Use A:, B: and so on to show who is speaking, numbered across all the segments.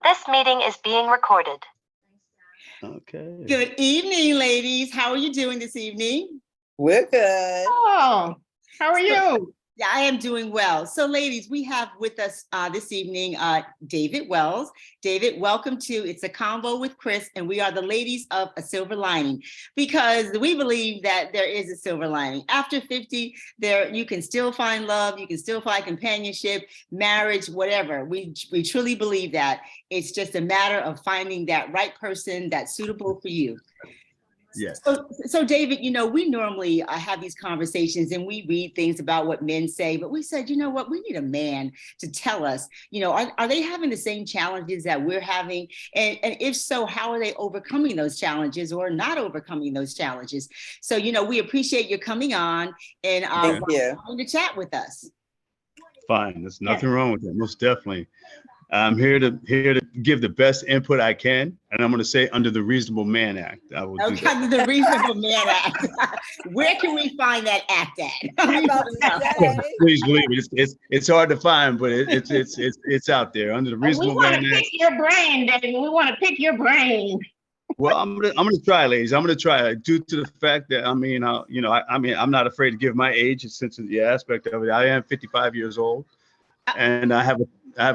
A: This meeting is being recorded.
B: Okay.
C: Good evening, ladies. How are you doing this evening?
D: We're good.
E: Oh, how are you?
C: Yeah, I am doing well. So, ladies, we have with us this evening David Wells. David, welcome to It's a Convo with Chris, and we are the ladies of A Silver Lining, because we believe that there is a silver lining. After 50, you can still find love, you can still find companionship, marriage, whatever. We truly believe that. It's just a matter of finding that right person that's suitable for you.
B: Yes.
C: So David, we normally have these conversations and we read things about what men say, but we said, you know what, we need a man to tell us, are they having the same challenges that we're having? And if so, how are they overcoming those challenges or not overcoming those challenges? So, we appreciate you coming on and wanting to chat with us.
B: Fine. There's nothing wrong with that. Most definitely. I'm here to give the best input I can, and I'm going to say under the Reasonable Man Act. I will do that.
C: Under the Reasonable Man Act. Where can we find that act at?
B: Please believe me, it's hard to find, but it's out there under the Reasonable Man Act.
E: We want to pick your brain, David. We want to pick your brain.
B: Well, I'm gonna try, ladies. I'm gonna try, due to the fact that I'm not afraid to give my age, since the aspect of it. I am 55 years old, and I have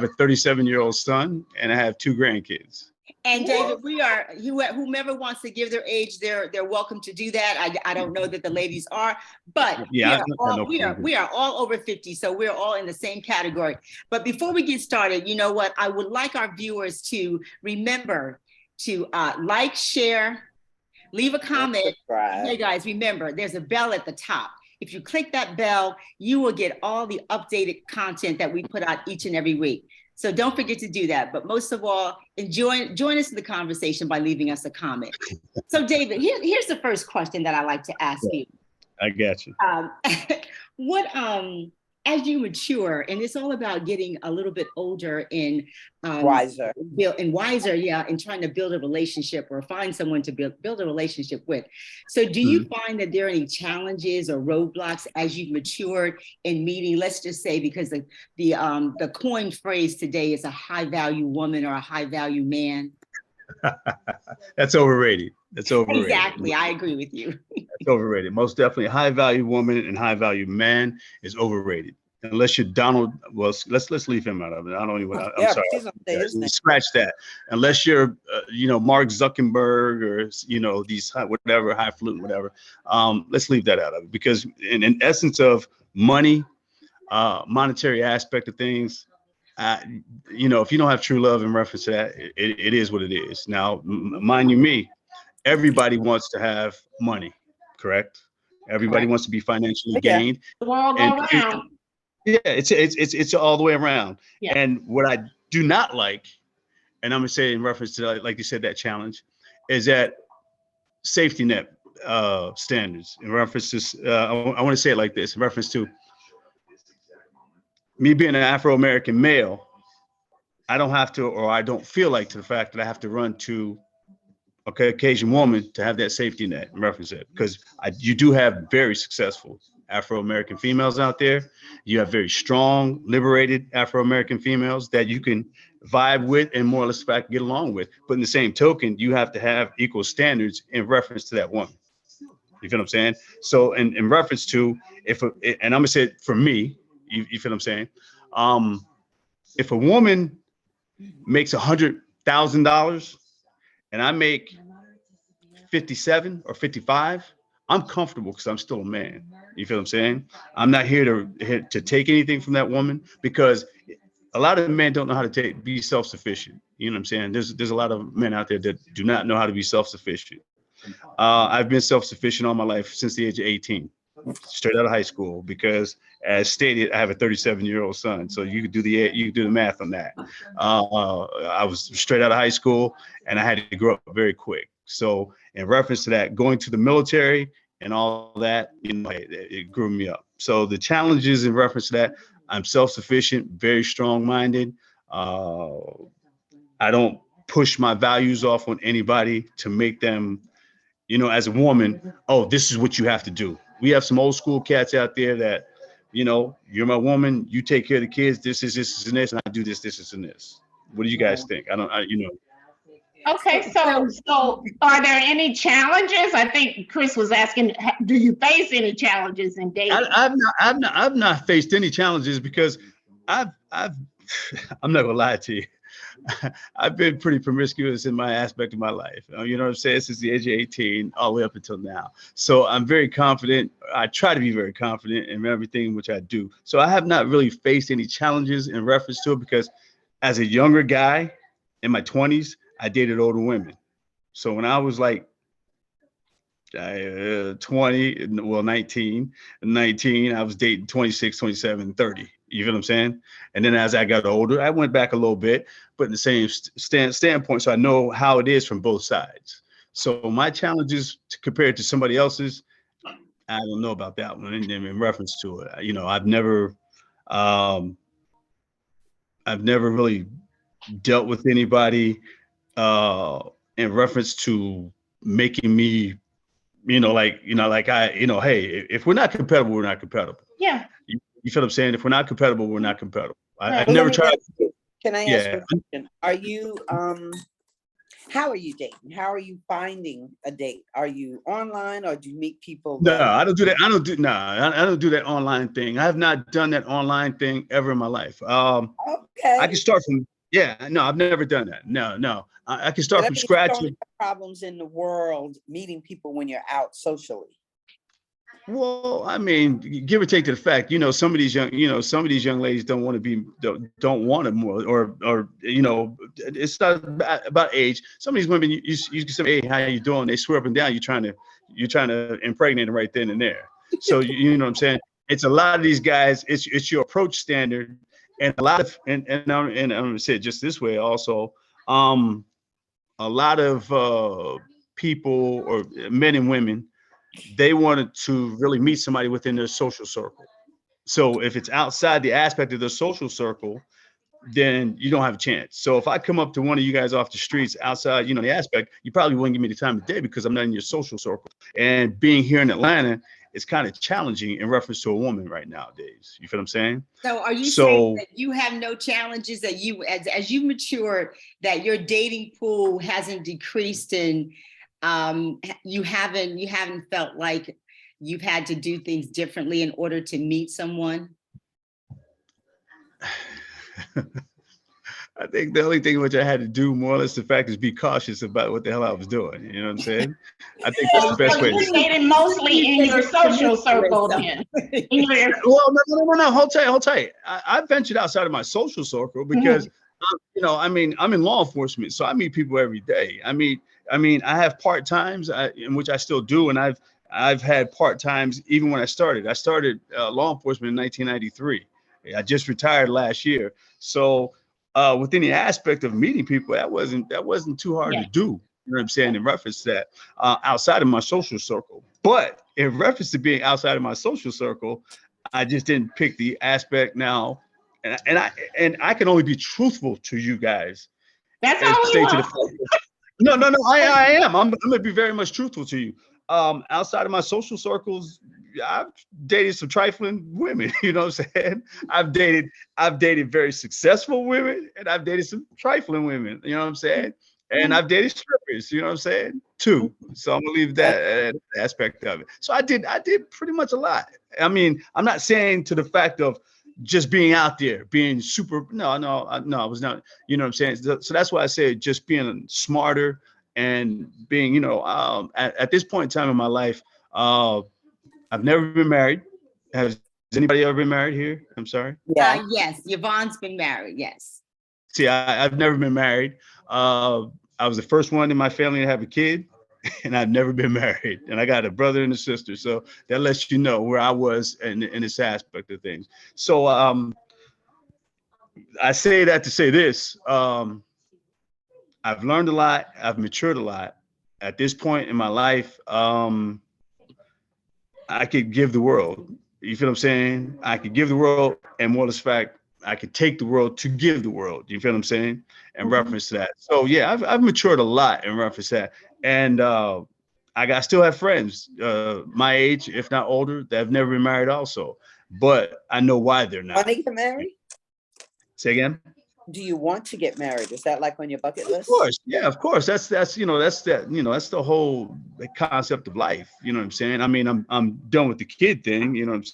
B: a 37-year-old son, and I have 2 grandkids.
C: And David, whomever wants to give their age, they're welcome to do that. I don't know that the ladies are, but we are all over 50, so we're all in the same category. But before we get started, you know what? I would like our viewers to remember to like, share, leave a comment. Hey guys, remember, there's a bell at the top. If you click that bell, you will get all the updated content that we put out each and every week. So don't forget to do that. But most of all, join us in the conversation by leaving us a comment. So David, here's the first question that I like to ask you.
B: I got you.
C: As you mature, and it's all about getting a little bit older and
D: wiser,
C: and trying to build a relationship or find someone to build a relationship with. So do you find that there are any challenges or roadblocks as you've matured in meeting, let's just say, because the coined phrase today is a high value woman or a high value man?
B: That's overrated.
C: Exactly. I agree with you.
B: It's overrated. Most definitely, a high value woman and high value man is overrated. Unless you're Donald, well, let's leave him out of it. I don't even. I'm sorry. Scratch that. Unless you're, Mark Zuckerberg or these highfalutin whatever. Let's leave that out of it, because in essence of money, monetary aspect of things, if you don't have true love in reference to that, it is what it is. Now, mind you, everybody wants to have money, correct? Everybody wants to be financially gained. It's all the way around. Yeah. And what I do not like, and I'm gonna say in reference to, like you said, that challenge, is that safety net standards. In reference to, I want to say it like this: in reference to me being an Afro-American male, I don't have to, or I don't feel like, to the fact that I have to run to a Caucasian woman to have that safety net in reference to it, because you do have very successful Afro-American females out there. You have very strong, liberated Afro-American females that you can vibe with and more or less get along with. But in the same token, you have to have equal standards in reference to that woman. You feel what I'm saying? So in reference to, and I'm gonna say it for me, you feel what I'm saying? If a woman makes $100,000 and I make 57 or 55, I'm comfortable because I'm still a man. You feel what I'm saying? I'm not here to take anything from that woman, because a lot of men don't know how to be self-sufficient. You know what I'm saying? There's a lot of men out there that do not know how to be self-sufficient. I've been self-sufficient all my life since the age of 18, straight out of high school, because as stated, I have a 37-year-old son. So you could do the math on that. I was straight out of high school and I had to grow up very quick. So in reference to that, going to the military and all that, it grew me up. So the challenges in reference to that, I'm self-sufficient, very strong-minded. I don't push my values off on anybody to make them, as a woman, oh, this is what you have to do. We have some old school cats out there that, you're my woman, you take care of the kids, this, and this, and I do this, and this. What do you guys think?
E: Okay, so are there any challenges? I think Chris was asking, do you face any challenges in dating?
B: I've not faced any challenges because I'm not gonna lie to you. I've been pretty promiscuous in my aspect of my life. You know what I'm saying? Since the age of 18 all the way up until now. So I'm very confident. I try to be very confident in everything which I do. So I have not really faced any challenges in reference to it because as a younger guy in my 20s, I dated older women. So when I was like 20, well, 19, I was dating 26, 27, 30. You feel what I'm saying? And then as I got older, I went back a little bit, but in the same standpoint. So I know how it is from both sides. So my challenges compared to somebody else's, I don't know about that one in reference to it. You know, I've never really dealt with anybody in reference to making me, hey, if we're not compatible, we're not compatible.
E: Yeah.
B: You feel what I'm saying? If we're not compatible, we're not compatible. I
D: Well,
B: never tried.
D: Can I ask you a question? Are you, how are you dating? How are you finding a date? Are you online or do you meet people?
B: No, I don't do that. I don't do that online thing. I have not done that online thing ever in my life.
D: Okay.
B: I can start from, no, I've never done that. No. I can start from scratch.
D: Problems in the world meeting people when you're out socially.
B: Well, I mean, give or take to the fact, some of these young ladies don't want it more, or it's not about age. Some of these women, you can say, hey, how you doing? They swear up and down, you're trying to impregnate them right then and there. So you know what I'm saying? It's a lot of these guys. It's your approach standard, and a lot of and I'm gonna say it just this way also. A lot of people or men and women, they wanted to really meet somebody within their social circle. So if it's outside the aspect of the social circle, then you don't have a chance. So if I come up to one of you guys off the streets outside, the aspect, you probably wouldn't give me the time of day because I'm not in your social circle. And being here in Atlanta, it's kind of challenging in reference to a woman right nowadays. You feel what I'm saying?
C: So are you saying that you have no challenges, that you, as you mature, that your dating pool hasn't decreased and you haven't felt like you've had to do things differently in order to meet someone?
B: I think the only thing which I had to do more or less the fact is be cautious about what the hell I was doing. You know what I'm saying? I think that's the best way.
E: You're dating mostly in your social circle then.
B: Well, no. Hold tight. I ventured outside of my social circle because, I'm in law enforcement, so I meet people every day. I have part times in which I still do, and I've had part times even when I started. I started law enforcement in 1993. I just retired last year, so within the aspect of meeting people, that wasn't too hard to do. You know what I'm saying? In reference to that, outside of my social circle, but in reference to being outside of my social circle, I just didn't pick the aspect now, and I can only be truthful to you guys.
E: That's all we want.
B: No, I am. I'm gonna be very much truthful to you. Outside of my social circles, I've dated some trifling women. You know what I'm saying? I've dated very successful women, and I've dated some trifling women. You know what I'm saying? And I've dated strippers. You know what I'm saying? Too. So I'm gonna leave that aspect of it. So I did pretty much a lot. I mean, I'm not saying to the fact of just being out there, being super. No, I was not. You know what I'm saying? So that's why I say just being smarter and being, at this point in time in my life, I've never been married. Has anybody ever been married here? I'm sorry.
C: Yeah. Yes, Yvonne's been married. Yes.
B: See, I've never been married. I was the first one in my family to have a kid, and I've never been married. And I got a brother and a sister, so that lets you know where I was in this aspect of things. So I say that to say this. I've learned a lot. I've matured a lot. At this point in my life, I could give the world. You feel what I'm saying? I could give the world, and more as fact, I could take the world to give the world. You feel what I'm saying? In reference to that. So yeah, I've matured a lot in reference to that. And I still have friends my age, if not older, that have never been married also. But I know why they're not.
D: Are they married?
B: Say again?
D: do you want to get married? Is that like on your bucket list?
B: Of course, yeah, of course. That's that's the whole concept of life. You know what I'm saying? I mean, I'm done with the kid thing. You know what I'm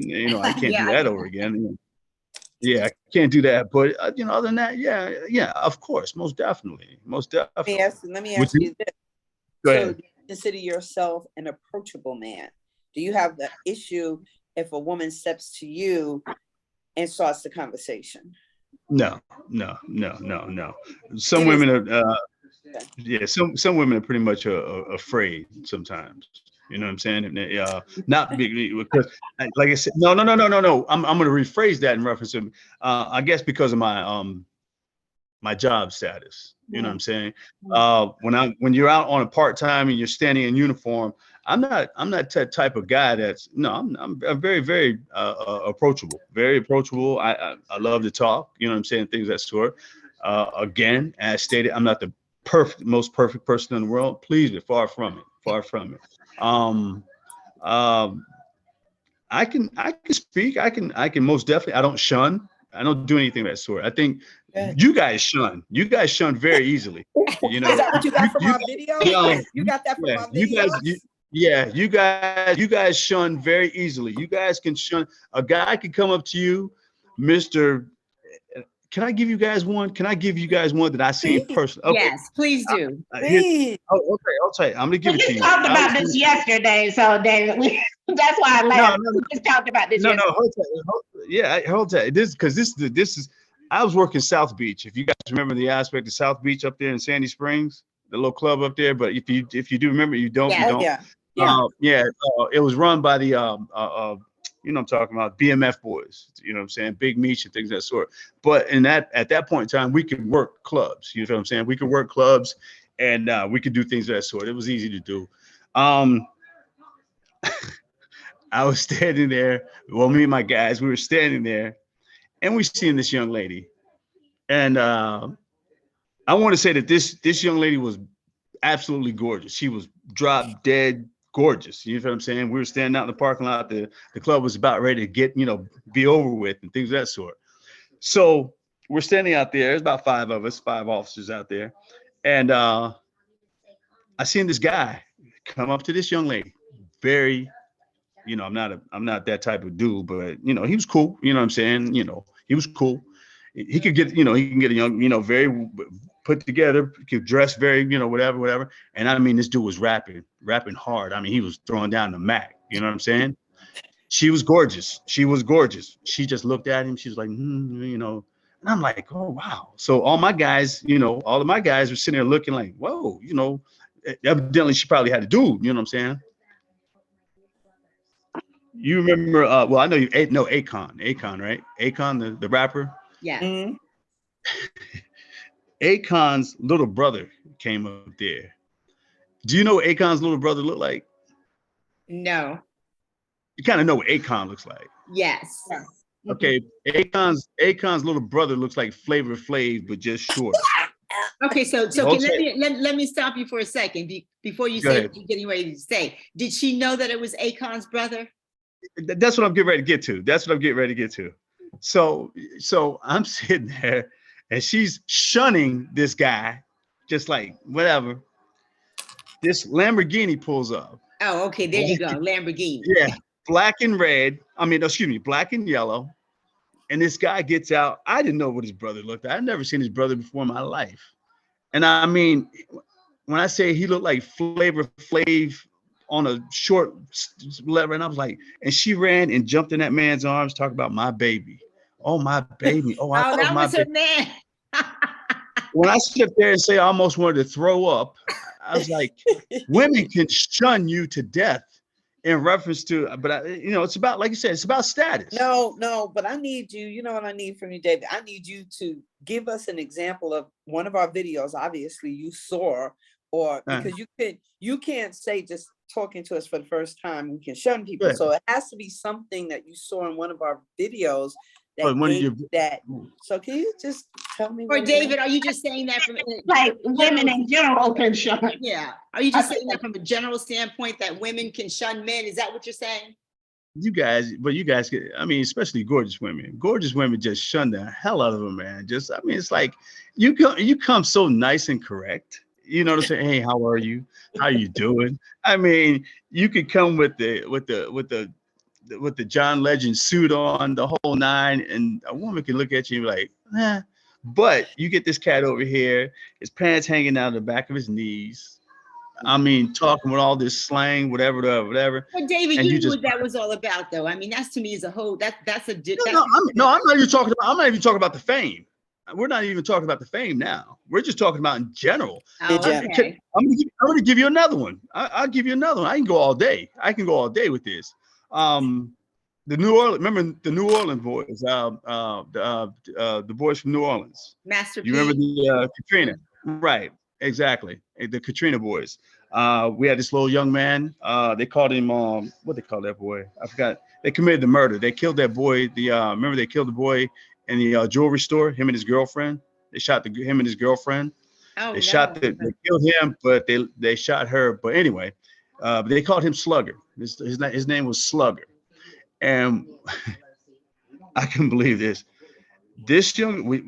B: saying? I can't do that over again. Yeah, I can't do that. But other than that, yeah, of course, most definitely.
D: Let me
B: Would
D: ask you this.
B: Go
D: So
B: ahead.
D: do you consider yourself an approachable man? Do you have the issue if a woman steps to you and starts the conversation?
B: No. Some women are, some women are pretty much afraid sometimes. You know what I'm saying? And not because, like I said, no. I'm going to rephrase that in reference to, I guess because of my job status. You know what I'm saying? When you're out on a part-time and you're standing in uniform, I'm not that type of guy I'm very, very approachable, very approachable. I love to talk, you know what I'm saying? Things of that sort. Again, as stated, I'm not the most perfect person in the world. Please, but far from it. I can speak. I can most definitely. I don't shun. I don't do anything of that sort. I think you guys shun. You guys shun very easily.
D: Is that what you got from our video? You got that from our video?
B: You guys shun very easily. You guys can shun. A guy can come up to you, Mr. Can I give you guys one? Can I give you guys one that I see in person? Okay.
C: Yes, please do.
D: Please.
B: Okay. I'll tell you. I'm gonna give it to you.
E: We talked about this yesterday, so David, that's why I laughed. We just talked about this.
B: Hold on. This is. I was working South Beach. If you guys remember the aspect of South Beach up there in Sandy Springs, the little club up there. But if you do remember, you don't. It was run by the I'm talking about BMF boys. You know what I'm saying? Big Meech and things of that sort. But at that point in time, we could work clubs. You know what I'm saying? We could work clubs, and we could do things of that sort. It was easy to do. I was standing there. Well, me and my guys, we were standing there, and we seen this young lady, and I want to say that this young lady was absolutely gorgeous. She was drop dead gorgeous. You know what I'm saying? We were standing out in the parking lot. The club was about ready to get, be over with and things of that sort. So we're standing out there. There's about 5 of us, 5 officers out there. And I seen this guy come up to this young lady. Very, I'm not that type of dude, but he was cool. You know what I'm saying? He was cool. He could get, he can get a young, very put together, could dress very, whatever. And I mean, this dude was rapping hard. I mean, he was throwing down the Mac. You know what I'm saying? She was gorgeous. She just looked at him. She was like, and I'm like, oh, wow. So all of my guys were sitting there looking like, whoa, evidently she probably had a dude. You know what I'm saying? You remember, well, I know you know Akon, right? Akon, the rapper.
C: Yeah.
D: Mm-hmm.
B: Akon's little brother came up there. Do you know what Akon's little brother looked like?
C: No.
B: You kind of know what Akon looks like.
C: Yes.
B: Okay. Akon's little brother looks like Flavor Flav, but just short.
C: Okay, so let me stop you for a second before you say what you're getting ready to say. Did she know that it was Akon's brother?
B: That's what I'm getting ready to get to. So I'm sitting there and she's shunning this guy, just like whatever. This Lamborghini pulls up.
C: Oh, okay, there you go, Lamborghini.
B: Yeah, black and yellow. And this guy gets out. I didn't know what his brother looked like. I'd never seen his brother before in my life. And I mean, when I say he looked like Flavor Flav on a short lever, and I was like, and she ran and jumped in that man's arms, talking about my baby. Oh, my baby. Oh, I
C: that was her man.
B: When I sit there and say I almost wanted to throw up, I was like, women can shun you to death in reference to, but it's about, like you said, it's about status.
D: No, but I need you. You know what I need from you, David? I need you to give us an example of one of our videos. Obviously, you saw, or because you can't say just talking to us for the first time, we can shun people. So it has to be something that you saw in one of our videos. So can you just tell me?
C: Or David, are you just saying that from
E: like women in general can shun?
C: Yeah. Are you just saying that from a general standpoint that women can shun men? Is that what you're saying?
B: you guys, I mean, especially gorgeous women just shun the hell out of them, man. Just, I mean, it's like you come so nice and correct. You know what I'm saying? Hey, how are you? How you doing? I mean, you could come with the John Legend suit on, the whole nine, and a woman can look at you and be like, eh. But you get this cat over here, his pants hanging out the back of his knees. I mean, talking with all this slang, whatever.
C: But David,
B: And
C: you
B: you
C: knew
B: just
C: what that was all about, though. I mean, that's to me is a whole that's a
B: I'm not even talking about. I'm not even talking about the fame. We're not even talking about the fame now. We're just talking about in general.
C: Oh, okay.
B: I'm gonna give you another one. I'll give you another one. I can go all day. With this. The New Orleans. Remember the New Orleans boys? The boys from New Orleans.
C: Master
B: You
C: P.
B: remember the Katrina? Right. Exactly. The Katrina boys. We had this little young man. They called him what they call that boy? I forgot. They committed the murder. They killed that boy. Remember they killed the boy in the jewelry store. Him and his girlfriend. They shot him and his girlfriend.
C: Oh,
B: They
C: no.
B: they killed him, but they shot her. But anyway, but they called him Slugger. His name was Slugger, and I couldn't believe this. This young, we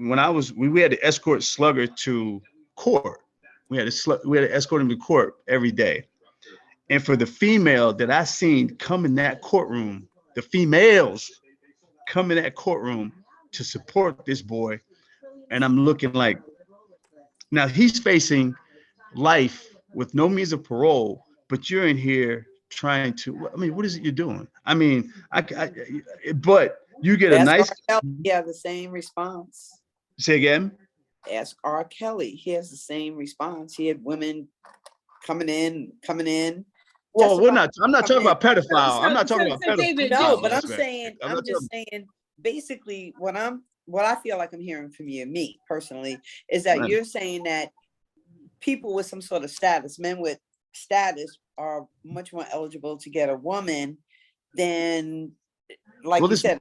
B: had to escort Slugger to court. We had to escort him to court every day. And for the female that I seen come in that courtroom, the females come in that courtroom to support this boy, and I'm looking like, now he's facing life with no means of parole, but you're in here trying to. I mean, what is it you're doing? I mean, but you get a
D: Ask
B: nice.
D: R. Kelly, he has the same response.
B: Say again.
D: Ask R. Kelly. He has the same response. He had women coming in.
B: Well, I'm not talking about pedophile. I'm not talking about pedophile.
C: David,
D: No,
C: just-
D: but I'm saying, I'm just saying, basically, what I feel like I'm hearing from you, me personally, is that you're saying that people with some sort of status, men with status, are much more eligible to get a woman than, like you said,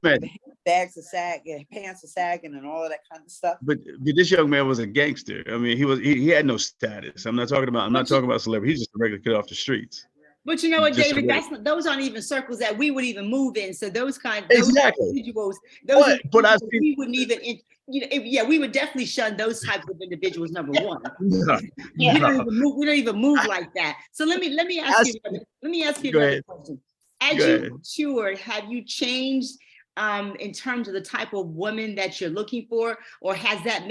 D: bags are sagging, pants are sagging, and all of that kind of stuff.
B: But this young man was a gangster. I mean, he had no status. I'm not talking about celebrity. He's just a regular kid off the streets.
C: But you know what, David? Those aren't even circles that we would even move in. So those
B: exactly
C: individuals, we wouldn't even. We would definitely shun those types of individuals. Number one, we don't even move like that. So let me ask you another question. As you matured, have you changed in terms of the type of woman that you're looking for, or has that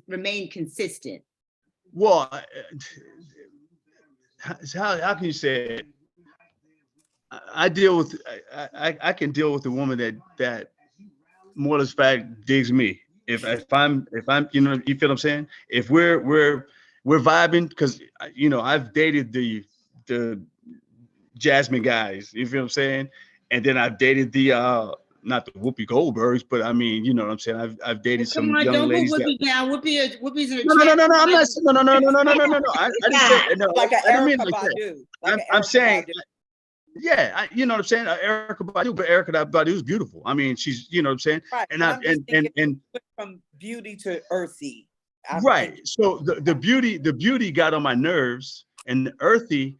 C: remained consistent?
B: Well, how can you say it? I can deal with a woman that more or less fact digs me. If I'm you know, you feel what I'm saying? If we're vibing, because I've dated the Jasmine guys, you feel what I'm saying? And then I've dated the not the Whoopi Goldbergs, but I mean, you know what I'm saying? I've dated some young ladies.
C: Whoopi down. Whoopi's in a
B: no. I'm not. No. I didn't say no.
D: Like an Erica
B: like
D: Badu.
B: I'm saying. Yeah, you know what I'm saying? Erica Badu, but Erica Badu is beautiful. I mean, she's, you know what I'm saying?
D: Right.
B: And
D: from beauty to earthy.
B: Right. So the beauty got on my nerves, and the earthy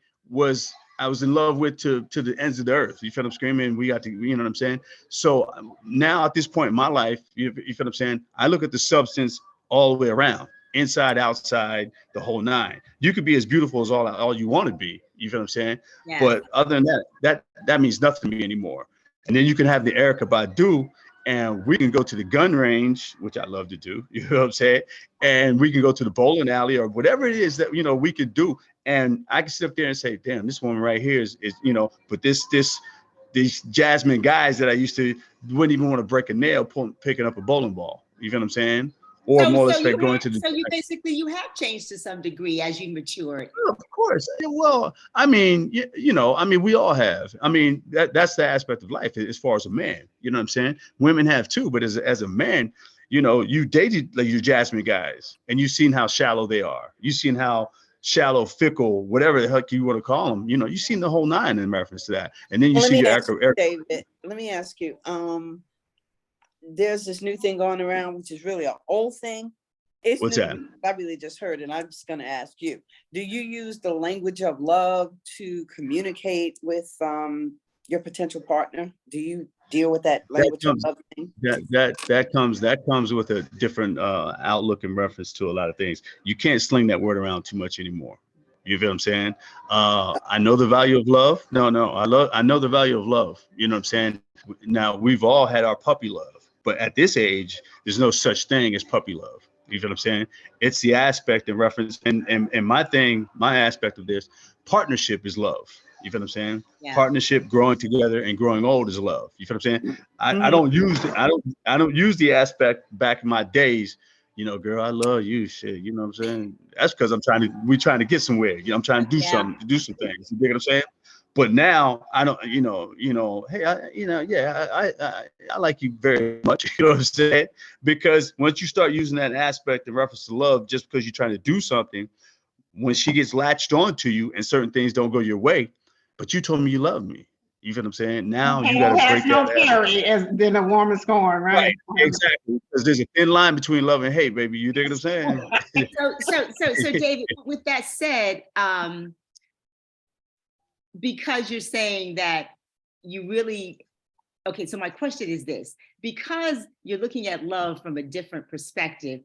B: I was in love with to the ends of the earth. You feel what I'm screaming? We got to, you know what I'm saying? So now at this point in my life, you feel what I'm saying? I look at the substance all the way around, inside, outside, the whole nine. You could be as beautiful as all you want to be. You feel what I'm saying? Yeah. But other than that means nothing to me anymore. And then you can have the Erica Badu, and we can go to the gun range, which I love to do. You know what I'm saying? And we can go to the bowling alley or whatever it is that, we could do. And I can sit up there and say, damn, this woman right here is but these Jasmine guys that I used to wouldn't even want to break a nail picking up a bowling ball. You know what I'm saying? Or more or less like going to the.
C: So you have changed to some degree as you matured.
B: Well, of course. Well, I mean, we all have. I mean, that's the aspect of life as far as a man. You know what I'm saying? Women have too, but as a man, you dated like your Jasmine guys, and you've seen how shallow they are. You've seen how shallow, fickle, whatever the heck you want to call them. You've seen the whole nine in reference to that. And then you see your
D: David, let me ask you. There's this new thing going around, which is really an old thing.
B: What's that?
D: I really just heard, and I'm just going to ask you: do you use the language of love to communicate with your potential partner? Do you deal with that language of love thing?
B: That comes with a different outlook in reference to a lot of things. You can't sling that word around too much anymore. You feel what I'm saying? I know the value of love. No, I know the value of love. You know what I'm saying? Now, we've all had our puppy love, but at this age, there's no such thing as puppy love. You feel what I'm saying? It's the aspect in reference, and my aspect of this partnership is love. You feel what I'm saying?
C: Yeah.
B: Partnership, growing together and growing old is love. You feel what I'm saying? I
D: Mhm.
B: don't use the aspect back in my days. You know, girl, I love you. Shit, you know what I'm saying? That's because we're trying to get somewhere. You know, I'm trying to do something, to do some things. You dig what I'm saying? But now I don't, hey, I like you very much. You know what I'm saying? Because once you start using that aspect in reference to love, just because you're trying to do something, when she gets latched onto you and certain things don't go your way, but you told me you love me. You feel what I'm saying? Now you got to break
E: no
B: that.
E: carry, as then a woman's going, right?
B: Exactly. Because there's a thin line between love and hate, baby. You dig what I'm saying?
C: So David, with that said, because you're saying that you really, okay, so my question is this: because you're looking at love from a different perspective,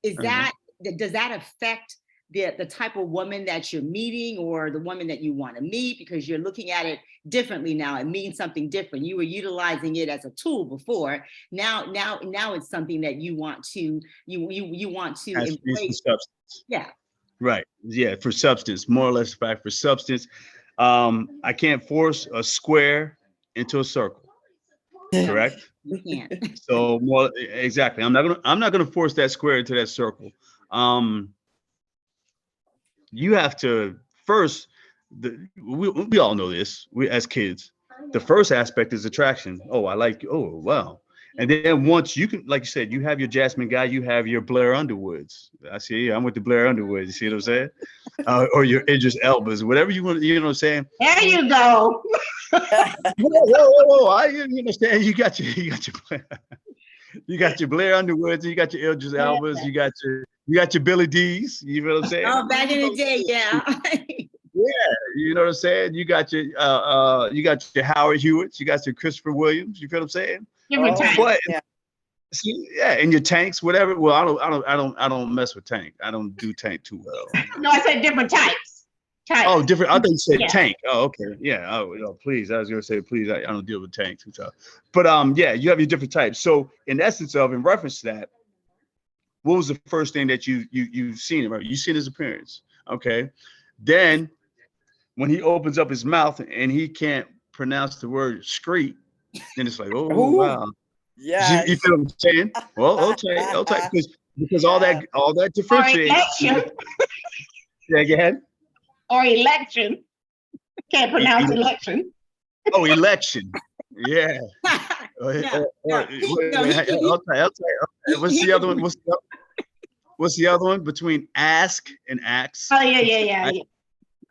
C: does that affect the type of woman that you're meeting, or the woman that you want to meet, because you're looking at it differently now? It means something different. You were utilizing it as a tool before. Now it's something that you want to embrace. Yeah.
B: Right. Yeah. For substance, more or less, fact, for substance. I can't force a square into a circle. Correct.
C: We can't.
B: So more exactly. I'm not gonna force that square into that circle. You have to first. We all know this. We as kids, the first aspect is attraction. Oh, I like you. Oh, wow. And then once you can, like you said, you have your Jasmine guy, you have your Blair Underwoods. I see. I'm with the Blair Underwoods. You see what I'm saying? Or your Idris Elbas, whatever you want. You know what I'm saying?
E: There you go.
B: Whoa! You understand? You got your Blair Underwoods, you got your Idris Elbas, you got your Billy D's. You know what I'm saying?
C: Oh, back in the day, yeah.
B: Yeah, you know what I'm saying? You got your Howard Hewitts, you got your Christopher Williams. You feel what I'm saying? But yeah, and your Tanks, whatever. Well, I don't mess with Tank. I don't do Tank too well.
E: No, I said different types.
B: Oh, different. I thought you said Tank. Oh, okay. Yeah. Oh, please. I was gonna say, please. I don't deal with tanks and stuff. But yeah, you have your different types. So in essence of, in reference to that, what was the first thing that you've seen him? Right? You seen his appearance. Okay. Then when he opens up his mouth and he can't pronounce the word "screet," then it's like, oh wow.
D: Yeah.
B: You feel what I'm saying? Well, okay. Because all that differentiation. Yeah, go ahead.
E: Or election. Can't pronounce election.
B: Oh, election. Yeah. I'll tell you. What's the other one? What's the other one between ask and axe?
E: Oh, yeah.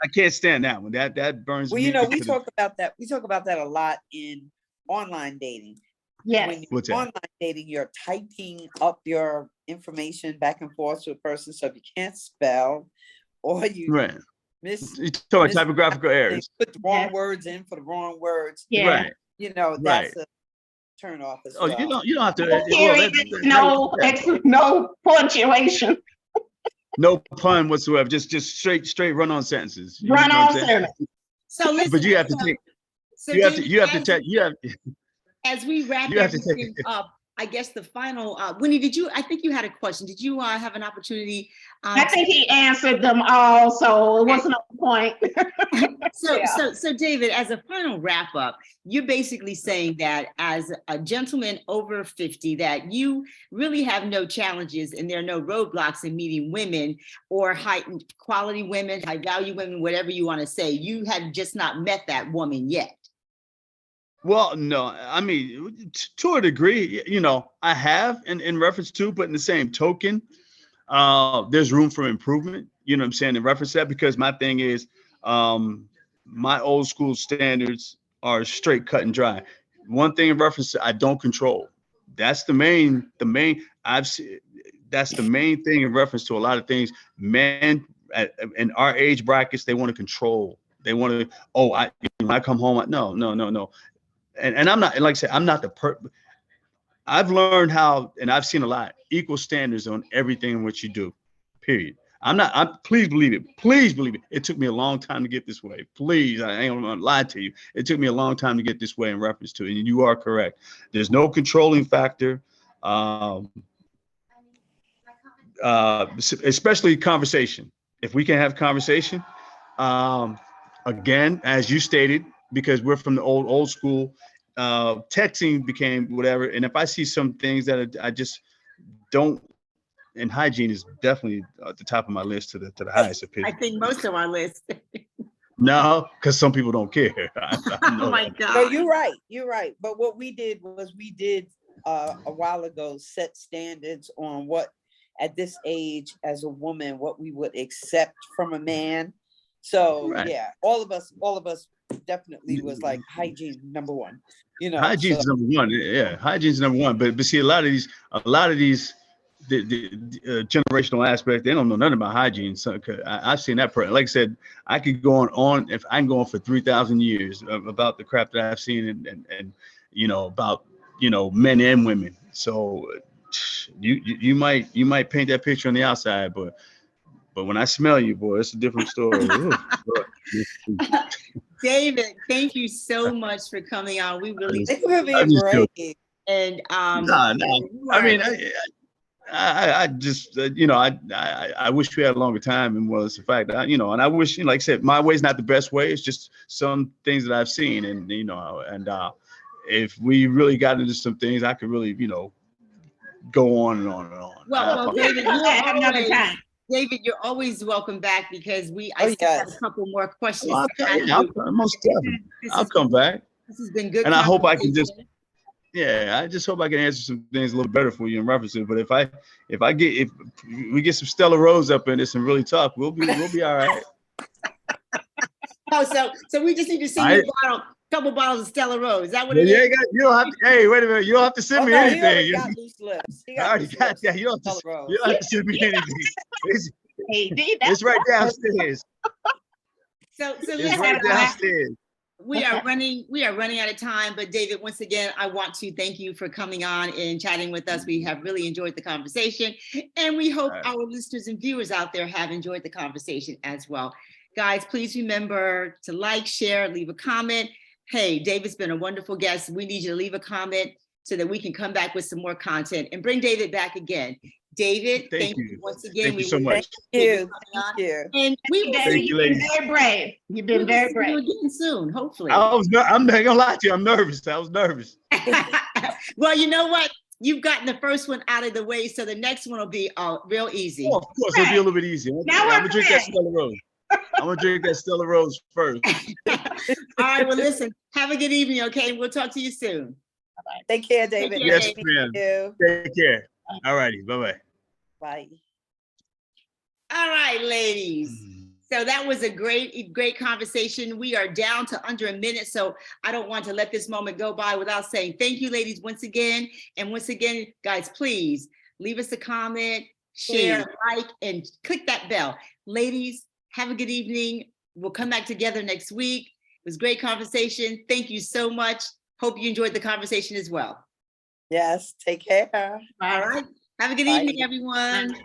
B: I can't stand that one. That burns me.
D: Well, you know, we talk about that. We talk about that a lot in online dating.
E: Yes.
D: When you're online dating, you're typing up your information back and forth to a person. So if you can't spell, or you
B: typographical errors,
D: put the wrong words in for the wrong words.
E: Yeah.
B: Right.
D: You know, that's a turn off as well.
B: You don't have to.
E: No punctuation.
B: No pun whatsoever. Just straight run-on sentences.
E: Run on sentences.
C: So listen,
B: but you have to take. So you have to take.
C: As we wrap everything up, I guess the final, Winnie, I think you had a question. Did you have an opportunity?
E: I think he answered them all, so it wasn't a point.
C: So David, as a final wrap up, you're basically saying that as a gentleman over 50, that you really have no challenges and there are no roadblocks in meeting women, or high quality women, high value women, whatever you want to say. You have just not met that woman yet.
B: Well, no, I mean, to a degree, I have in reference to, but in the same token, there's room for improvement, you know what I'm saying, in reference to that, because my thing is, my old school standards are straight cut and dry. One thing in reference to, I don't control. That's the main that's the main thing in reference to a lot of things. Men in our age brackets, they want to control They want to, oh, when I come home, no. And I'm not, and like I said, I'm not I've learned how, and I've seen a lot, equal standards on everything in what you do, period. Please believe it. Please believe it. It took me a long time to get this way. Please, I ain't gonna lie to you. It took me a long time to get this way in reference to it. And you are correct. There's no controlling factor, especially conversation. If we can have conversation, again, as you stated, because we're from the old school, texting became whatever. And if I see some things that I just don't, and hygiene is definitely at the top of my list to the highest opinion.
C: I think most of our list.
B: No, because some people don't care.
C: Oh my God.
D: No, you're right. But what we did was a while ago set standards on what at this age as a woman, what we would accept from a man. So
B: right.
D: Yeah, all of us definitely was like hygiene number one. You know,
B: hygiene is number one. Yeah, hygiene is number one. But see, a lot of these the generational aspect, they don't know nothing about hygiene. So I've seen that. Like I said, I could go on if I can go on for 3,000 years about the crap that I've seen and about men and women. So you might paint that picture on the outside, but when I smell you, boy, it's a different story.
C: David, thank you so much for coming on. We really
D: thank you for being brave.
C: And
B: no. I mean, I just I wish we had a longer time, and was the fact that and I wish, like I said, my way's not the best way. It's just some things that I've seen, and if we really got into some things, I could really go on and on and on.
C: Well, David, you're always welcome back, because I still have a couple more questions.
B: Well, I'll come back.
C: This has been good.
B: And I hope I can I just hope I can answer some things a little better for you in reference to it. But if we get some Stella Rose up in this and really talk, we'll be all right.
C: Oh, so we just need to see you a couple bottles of Stella Rose. Is that what it is?
B: You don't have to, hey, wait a minute. You don't have to send me anything.
D: He got loose lips.
B: I already got that. You don't have to send me anything. It's right downstairs.
C: So
B: it's right downstairs.
C: We are running out of time, but David, once again, I want to thank you for coming on and chatting with us. We have really enjoyed the conversation, and we hope our listeners and viewers out there have enjoyed the conversation as well. Guys, please remember to like, share, leave a comment. Hey, David's been a wonderful guest. We need you to leave a comment so that we can come back with some more content and bring David back again. David, thank you once again.
B: Thank you so much.
D: Thank you.
C: And we will see you.
E: You've been very brave. You've been very brave.
C: Again soon, hopefully.
B: I'm not gonna lie to you. I'm nervous. I was nervous.
C: Well, you know what? You've gotten the first one out of the way, so the next one will be real easy.
B: Oh, of course, it'll be a little bit easier. I'm gonna drink that Stella Rose. I'm gonna drink that Stella Rose first.
C: All right. Well, listen. Have a good evening. Okay, we'll talk to you soon.
D: Bye-bye. Take care, David.
B: Yes, ma'am. Take care. All righty. Bye-bye.
D: Bye.
C: All right, ladies. So that was a great conversation. We are down to under a minute, so I don't want to let this moment go by without saying thank you, ladies, once again. And once again, guys, please leave us a comment, share, like, and click that bell. Ladies, have a good evening. We'll come back together next week. It was a great conversation. Thank you so much. Hope you enjoyed the conversation as well.
D: Yes, take care.
C: All right. Have a good evening, everyone.